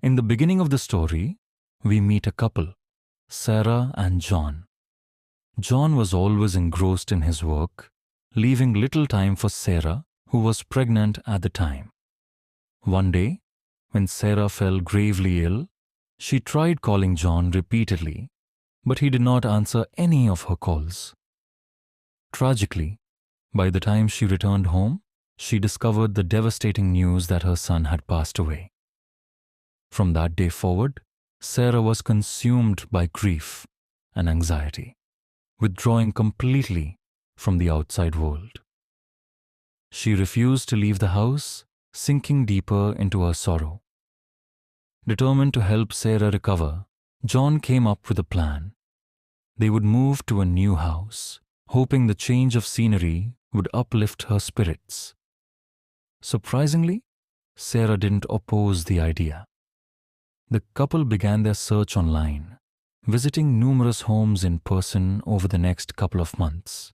In the beginning of the story, we meet a couple, Sarah and John. John was always engrossed in his work, leaving little time for Sarah, who was pregnant at the time. One day, when Sarah fell gravely ill, she tried calling John repeatedly, but he did not answer any of her calls. Tragically, by the time she returned home, she discovered the devastating news that her son had passed away. From that day forward, Sarah was consumed by grief and anxiety, withdrawing completely from the outside world. She refused to leave the house, sinking deeper into her sorrow. Determined to help Sarah recover, John came up with a plan. They would move to a new house, hoping the change of scenery would uplift her spirits. Surprisingly, Sarah didn't oppose the idea. The couple began their search online, visiting numerous homes in person over the next couple of months.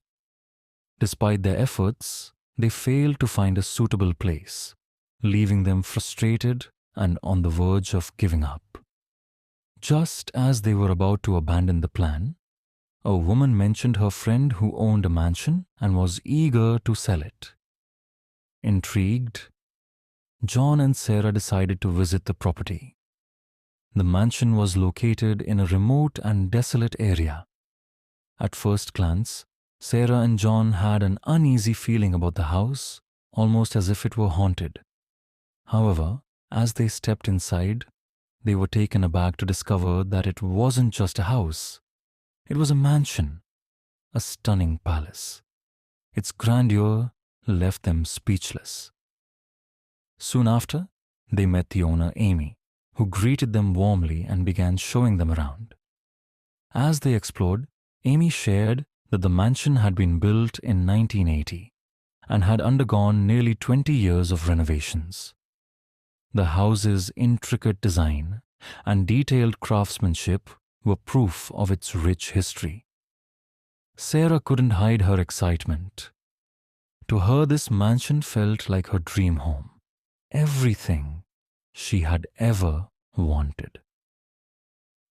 Despite their efforts, they failed to find a suitable place, leaving them frustrated and on the verge of giving up. Just as they were about to abandon the plan, a woman mentioned her friend who owned a mansion and was eager to sell it. Intrigued, John and Sarah decided to visit the property. The mansion was located in a remote and desolate area. At first glance, Sarah and John had an uneasy feeling about the house, almost as if it were haunted. However, as they stepped inside, they were taken aback to discover that it wasn't just a house. It was a mansion, a stunning palace. Its grandeur left them speechless. Soon after, they met the owner, Amy, who greeted them warmly and began showing them around. As they explored, Amy shared that the mansion had been built in 1980 and had undergone nearly 20 years of renovations. The house's intricate design and detailed craftsmanship were proof of its rich history. Sarah couldn't hide her excitement. To her, this mansion felt like her dream home, everything she had ever wanted.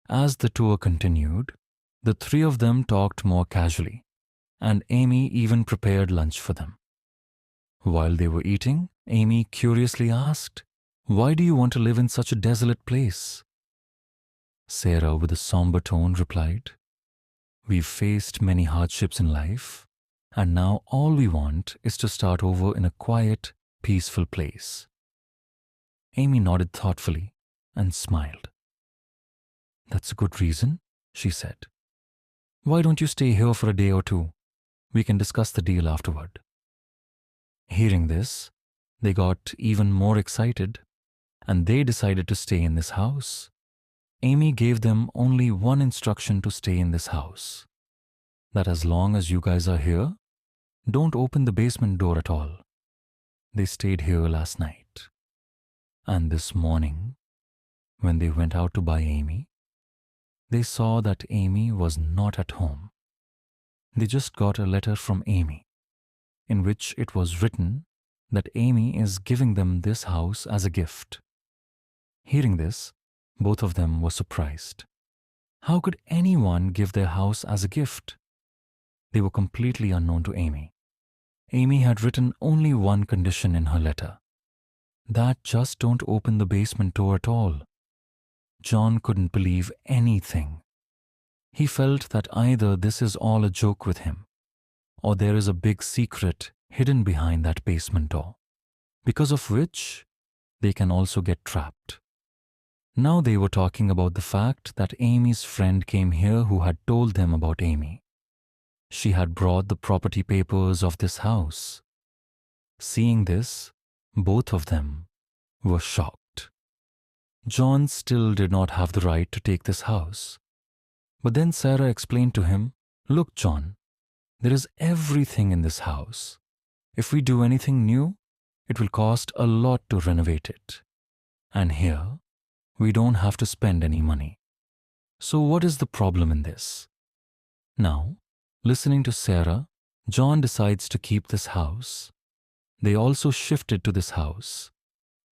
As the tour continued, the three of them talked more casually, and Amy even prepared lunch for them. While they were eating, Amy curiously asked, "Why do you want to live in such a desolate place?" Sarah, with a somber tone, replied, "We've faced many hardships in life, and now all we want is to start over in a quiet, peaceful place." Amy nodded thoughtfully and smiled. "That's a good reason," she said. "Why don't you stay here for a day or two? We can discuss the deal afterward." Hearing this, they got even more excited, and they decided to stay in this house. Amy gave them only one instruction to stay in this house: that as long as you guys are here, don't open the basement door at all. They stayed here last night. And this morning, when they went out to buy Amy, they saw that Amy was not at home. They just got a letter from Amy, in which it was written that Amy is giving them this house as a gift. Hearing this, both of them were surprised. How could anyone give their house as a gift? They were completely unknown to Amy. Amy had written only one condition in her letter: that just don't open the basement door at all. John couldn't believe anything. He felt that either this is all a joke with him, or there is a big secret hidden behind that basement door, because of which they can also get trapped. Now they were talking about the fact that Amy's friend came here who had told them about Amy. She had brought the property papers of this house. Seeing this, both of them were shocked. John still did not have the right to take this house. But then Sarah explained to him, "Look, John, there is everything in this house. If we do anything new, it will cost a lot to renovate it. And here, we don't have to spend any money. So what is the problem in this?" Now, listening to Sarah, John decides to keep this house. They also shifted to this house.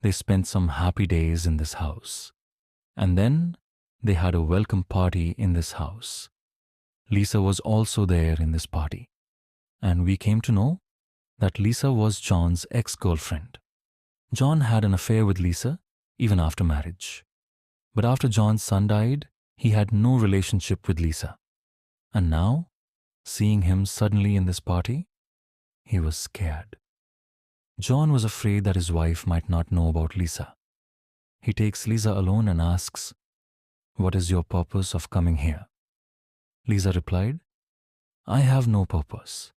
They spent some happy days in this house, And then they had a welcome party in this house. Lisa was also there in this party. And we came to know that Lisa was John's ex-girlfriend. John had an affair with Lisa even after marriage. But after John's son died, he had no relationship with Lisa. And now, seeing him suddenly in this party, he was scared. John was afraid that his wife might not know about Lisa. He takes Lisa alone and asks, "What is your purpose of coming here?" Lisa replied, "I have no purpose.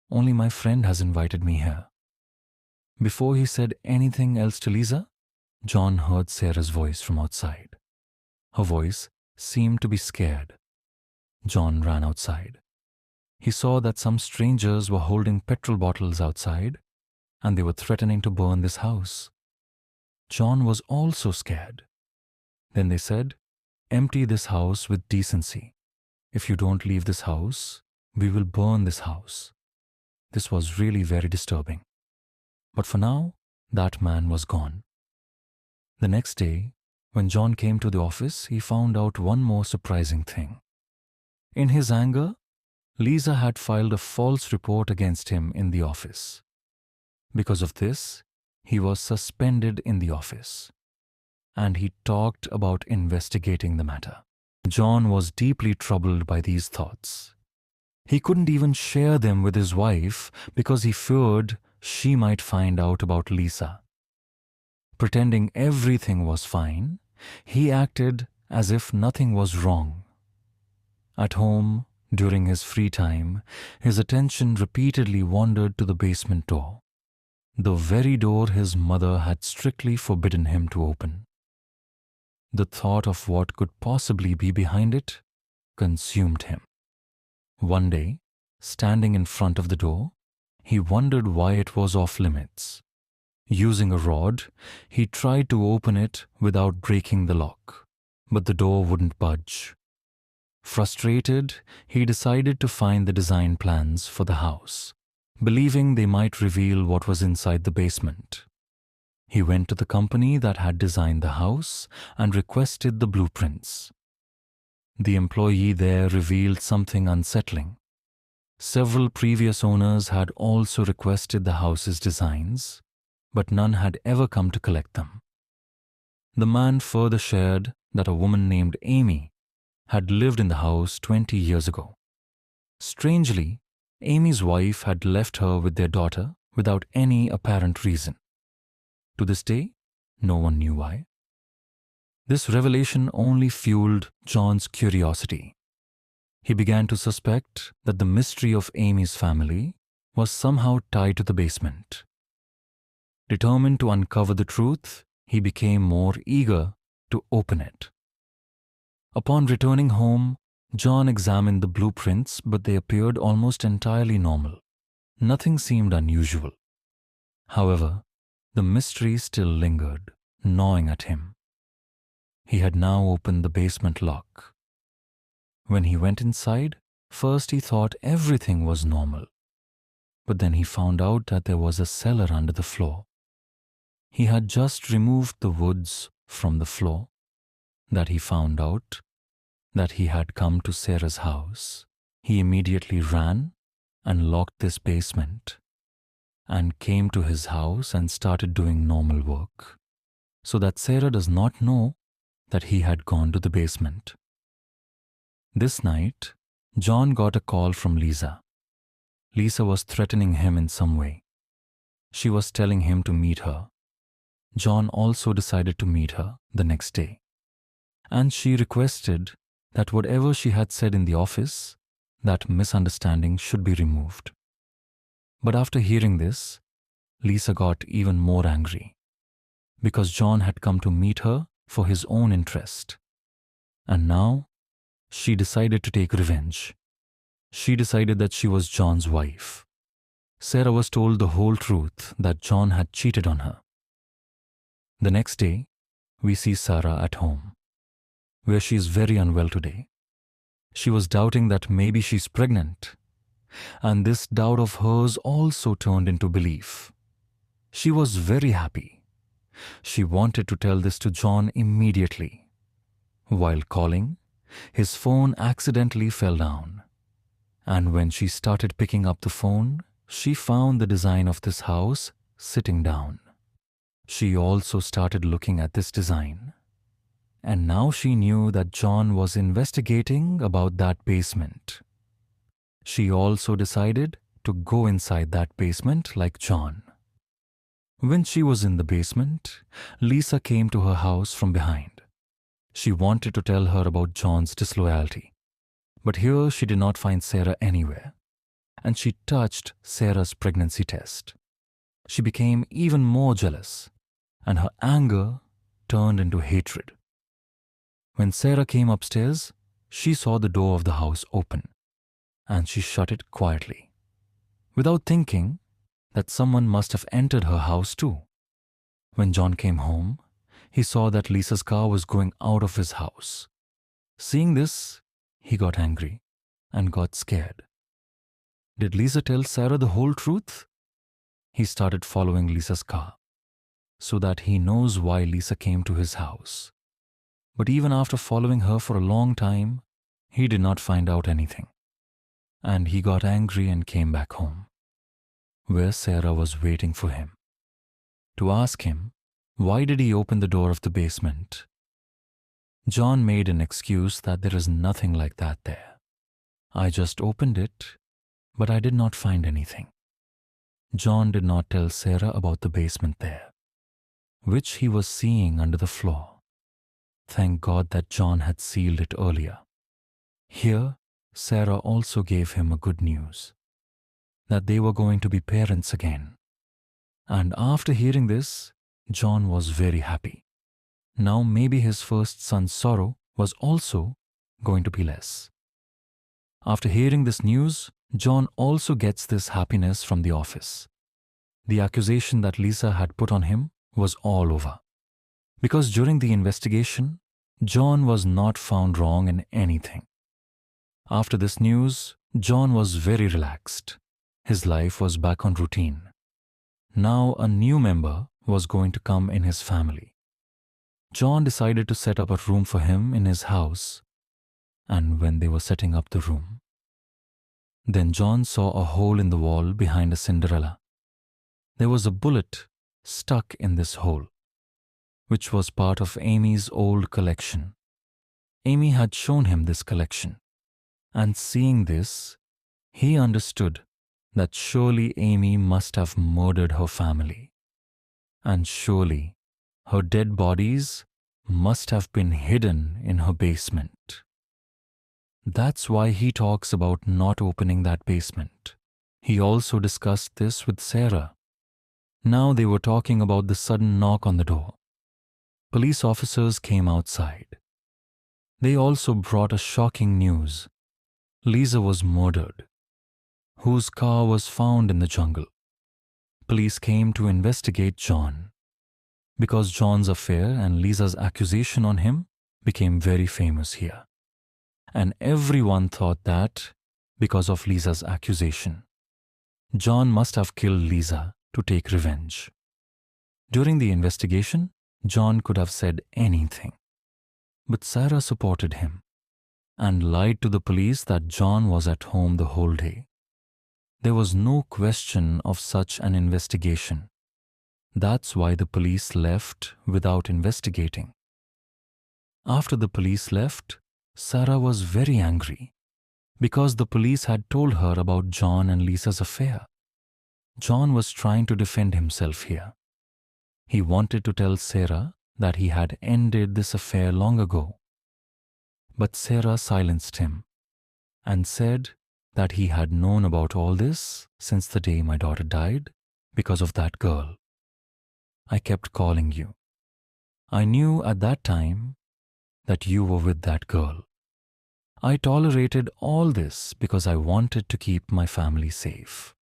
Only my friend has invited me here." Before he said anything else to Lisa, John heard Sarah's voice from outside. Her voice seemed to be scared. John ran outside. He saw that some strangers were holding petrol bottles outside, and they were threatening to burn this house. John was also scared. Then they said, "Empty this house with decency. If you don't leave this house, we will burn this house." This was really very disturbing. But for now, that man was gone. The next day, when John came to the office, he found out one more surprising thing. In his anger, Lisa had filed a false report against him in the office. Because of this, he was suspended in the office. And he talked about investigating the matter. John was deeply troubled by these thoughts. He couldn't even share them with his wife because he feared she might find out about Lisa. Pretending everything was fine, he acted as if nothing was wrong. At home, during his free time, his attention repeatedly wandered to the basement door, the very door his mother had strictly forbidden him to open. The thought of what could possibly be behind it consumed him. One day, standing in front of the door, he wondered why it was off limits. Using a rod, he tried to open it without breaking the lock, but the door wouldn't budge. Frustrated, he decided to find the design plans for the house, believing they might reveal what was inside the basement. He went to the company that had designed the house and requested the blueprints. The employee there revealed something unsettling. Several previous owners had also requested the house's designs, but none had ever come to collect them. The man further shared that a woman named Amy had lived in the house 20 years ago. Strangely, Amy's wife had left her with their daughter without any apparent reason. To this day, no one knew why. This revelation only fueled John's curiosity. He began to suspect that the mystery of Amy's family was somehow tied to the basement. Determined to uncover the truth, he became more eager to open it. Upon returning home, John examined the blueprints, but they appeared almost entirely normal. Nothing seemed unusual. However, the mystery still lingered, gnawing at him. He had now opened the basement lock. When he went inside, first he thought everything was normal. But then he found out that there was a cellar under the floor. He had just removed the woods from the floor that he found out that he had come to Sarah's house. He immediately ran and locked this basement and came to his house and started doing normal work so that Sarah does not know that he had gone to the basement. This night, John got a call from Lisa. Lisa was threatening him in some way. She was telling him to meet her. John also decided to meet her the next day. And she requested that whatever she had said in the office, that misunderstanding should be removed. But after hearing this, Lisa got even more angry because John had come to meet her for his own interest. And now, she decided to take revenge. She decided that she was John's wife. Sarah was told the whole truth that John had cheated on her. The next day, we see Sarah at home, where she is very unwell today. She was doubting that maybe she's pregnant, and this doubt of hers also turned into belief. She was very happy. She wanted to tell this to John immediately. While calling, his phone accidentally fell down. And when she started picking up the phone, she found the design of this house sitting down. She also started looking at this design. And now she knew that John was investigating about that basement. She also decided to go inside that basement like John. When she was in the basement, Lisa came to her house from behind. She wanted to tell her about John's disloyalty. But here she did not find Sarah anywhere, and she touched Sarah's pregnancy test. She became even more jealous, and her anger turned into hatred. When Sarah came upstairs, she saw the door of the house open, and she shut it quietly, without thinking that someone must have entered her house too. When John came home, he saw that Lisa's car was going out of his house. Seeing this, he got angry and got scared. Did Lisa tell Sarah the whole truth? He started following Lisa's car so that he knows why Lisa came to his house. But even after following her for a long time, he did not find out anything. And he got angry and came back home, where Sarah was waiting for him, to ask him why did he open the door of the basement. John made an excuse that there is nothing like that there. I just opened it, but I did not find anything. John did not tell Sarah about the basement there, which he was seeing under the floor. Thank God that John had sealed it earlier. Here, Sarah also gave him a good news, that they were going to be parents again. And after hearing this, John was very happy. Now maybe his first son's sorrow was also going to be less. After hearing this news, John also gets this happiness from the office. The accusation that Lisa had put on him was all over. Because during the investigation, John was not found wrong in anything. After this news, John was very relaxed. His life was back on routine. Now a new member was going to come in his family. John decided to set up a room for him in his house, and when they were setting up the room, then John saw a hole in the wall behind a Cinderella. There was a bullet stuck in this hole, which was part of Amy's old collection. Amy had shown him this collection, and seeing this, he understood that surely Amy must have murdered her family, and surely her dead bodies must have been hidden in her basement. That's why he talks about not opening that basement. He also discussed this with Sarah. Now they were talking about the sudden knock on the door. Police officers came outside. They also brought a shocking news. Lisa was murdered, whose car was found in the jungle. Police came to investigate John, because John's affair and Lisa's accusation on him became very famous here. And everyone thought that, because of Lisa's accusation, John must have killed Lisa to take revenge. During the investigation, John could have said anything, but Sarah supported him and lied to the police that John was at home the whole day. There was no question of such an investigation. That's why the police left without investigating. After the police left, Sarah was very angry because the police had told her about John and Lisa's affair. John was trying to defend himself here. He wanted to tell Sarah that he had ended this affair long ago. But Sarah silenced him and said that he had known about all this since the day my daughter died because of that girl. I kept calling you. I knew at that time that you were with that girl. I tolerated all this because I wanted to keep my family safe.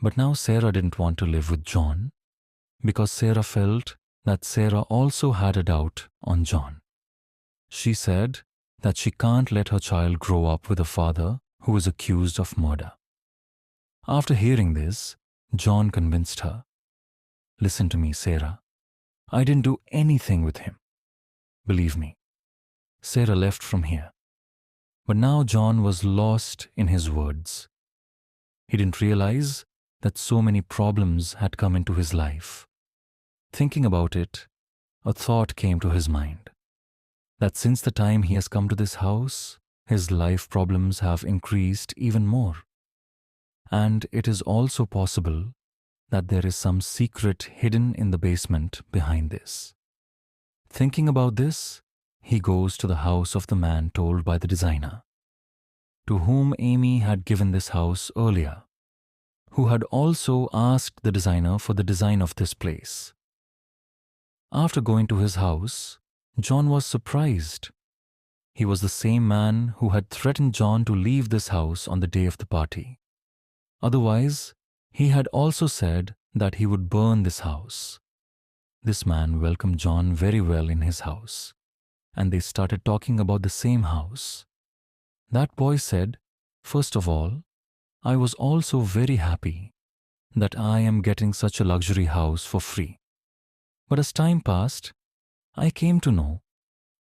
But now Sarah didn't want to live with John because Sarah felt that Sarah also had a doubt on John. She said that she can't let her child grow up with a father who is accused of murder. After hearing this, John convinced her. Listen to me, Sarah. I didn't do anything with him. Believe me. Sarah left from here. But now John was lost in his words. He didn't realize that so many problems had come into his life. Thinking about it, a thought came to his mind, that since the time he has come to this house, his life problems have increased even more. And it is also possible that there is some secret hidden in the basement behind this. Thinking about this, he goes to the house of the man told by the designer, to whom Amy had given this house earlier, who had also asked the designer for the design of this place. After going to his house, John was surprised. He was the same man who had threatened John to leave this house on the day of the party. Otherwise, he had also said that he would burn this house. This man welcomed John very well in his house, and they started talking about the same house. That boy said, "First of all, I was also very happy that I am getting such a luxury house for free. But as time passed, I came to know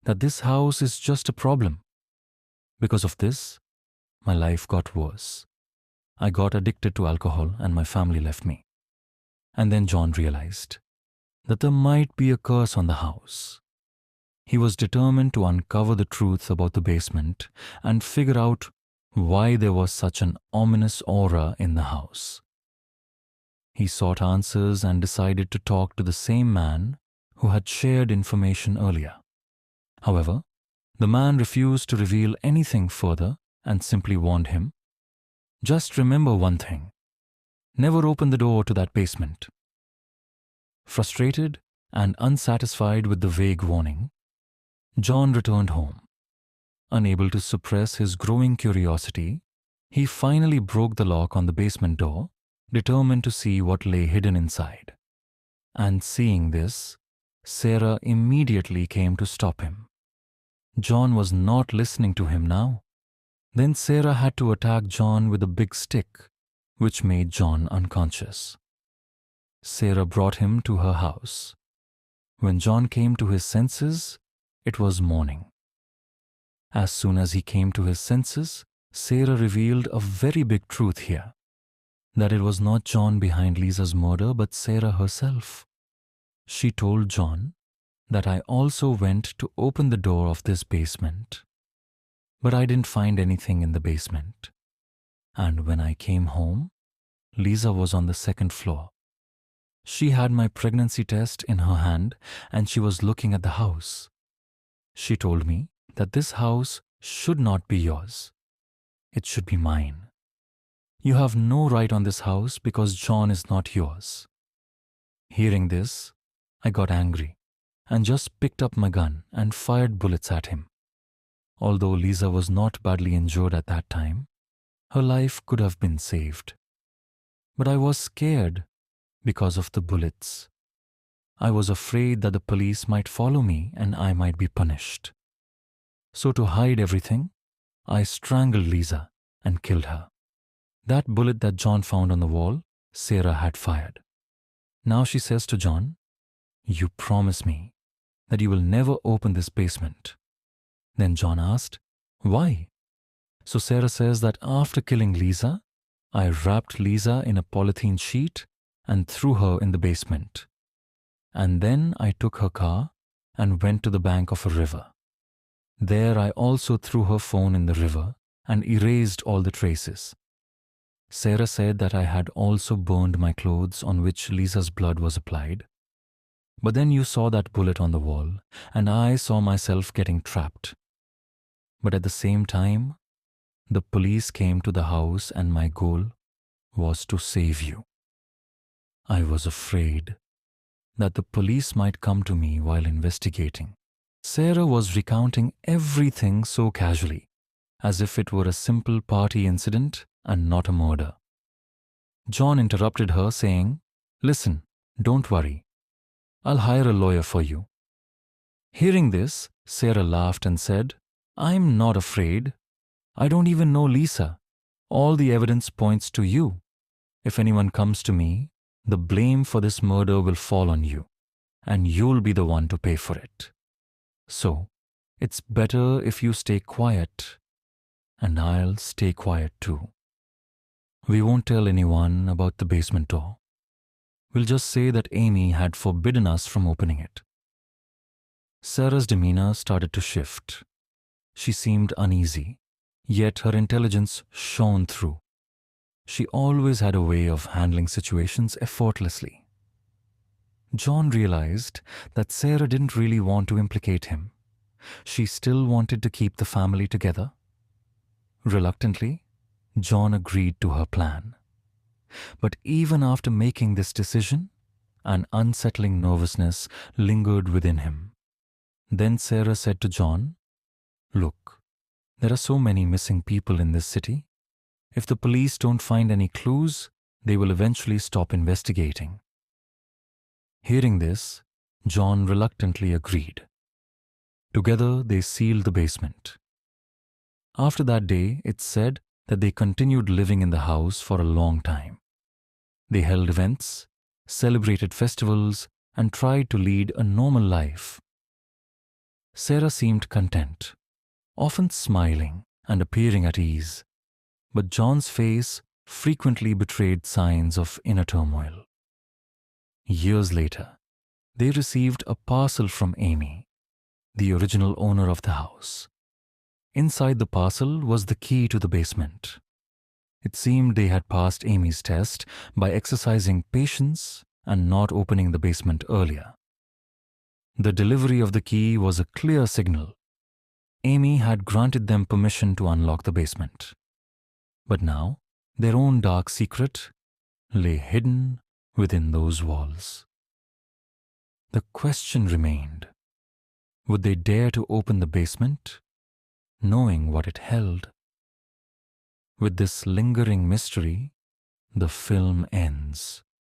that this house is just a problem. Because of this, my life got worse. I got addicted to alcohol and my family left me." And then John realized that there might be a curse on the house. He was determined to uncover the truth about the basement and figure out why there was such an ominous aura in the house. He sought answers and decided to talk to the same man who had shared information earlier. However, the man refused to reveal anything further and simply warned him, "Just remember one thing. Never open the door to that basement." Frustrated and unsatisfied with the vague warning, John returned home. Unable to suppress his growing curiosity, he finally broke the lock on the basement door, determined to see what lay hidden inside. And seeing this, Sarah immediately came to stop him. John was not listening to him now. Then Sarah had to attack John with a big stick, which made John unconscious. Sarah brought him to her house. When John came to his senses, it was morning. As soon as he came to his senses, Sarah revealed a very big truth here, that it was not John behind Lisa's murder but Sarah herself. She told John that I also went to open the door of this basement, but I didn't find anything in the basement. And when I came home, Lisa was on the second floor. She had my pregnancy test in her hand and she was looking at the house. She told me that this house should not be yours. It should be mine. You have no right on this house because John is not yours. Hearing this, I got angry and just picked up my gun and fired bullets at him. Although Lisa was not badly injured at that time, her life could have been saved. But I was scared because of the bullets. I was afraid that the police might follow me and I might be punished. So to hide everything, I strangled Lisa and killed her. That bullet that John found on the wall, Sarah had fired. Now she says to John, "You promise me that you will never open this basement." Then John asked, "Why?" So Sarah says that after killing Lisa, I wrapped Lisa in a polythene sheet and threw her in the basement. And then I took her car and went to the bank of a river. There I also threw her phone in the river and erased all the traces. Sarah said that I had also burned my clothes on which Lisa's blood was applied. But then you saw that bullet on the wall, and I saw myself getting trapped. But at the same time, the police came to the house and my goal was to save you. I was afraid that the police might come to me while investigating. Sarah was recounting everything so casually, as if it were a simple party incident and not a murder. John interrupted her saying, "Listen, don't worry. I'll hire a lawyer for you." Hearing this, Sarah laughed and said, "I'm not afraid. I don't even know Lisa. All the evidence points to you. If anyone comes to me, the blame for this murder will fall on you, and you'll be the one to pay for it. So, It's better if you stay quiet, and I'll stay quiet too. We won't tell anyone about the basement door. We'll just say that Amy had forbidden us from opening it. Sarah's demeanor started to shift. She seemed uneasy, yet her intelligence shone through. She always had a way of handling situations effortlessly. John realized that Sarah didn't really want to implicate him. She still wanted to keep the family together. Reluctantly, John agreed to her plan. But even after making this decision, an unsettling nervousness lingered within him. Then Sarah said to John, "Look, there are so many missing people in this city. If the police don't find any clues, they will eventually stop investigating." Hearing this, John reluctantly agreed. Together, they sealed the basement. After that day, it's said that they continued living in the house for a long time. They held events, celebrated festivals, and tried to lead a normal life. Sarah seemed content, often smiling and appearing at ease, but John's face frequently betrayed signs of inner turmoil. Years later, they received a parcel from Amy, the original owner of the house. Inside the parcel was the key to the basement. It seemed they had passed Amy's test by exercising patience and not opening the basement earlier. The delivery of the key was a clear signal. Amy had granted them permission to unlock the basement. But now, their own dark secret lay hidden within those walls. The question remained: would they dare to open the basement, knowing what it held? With this lingering mystery, the film ends.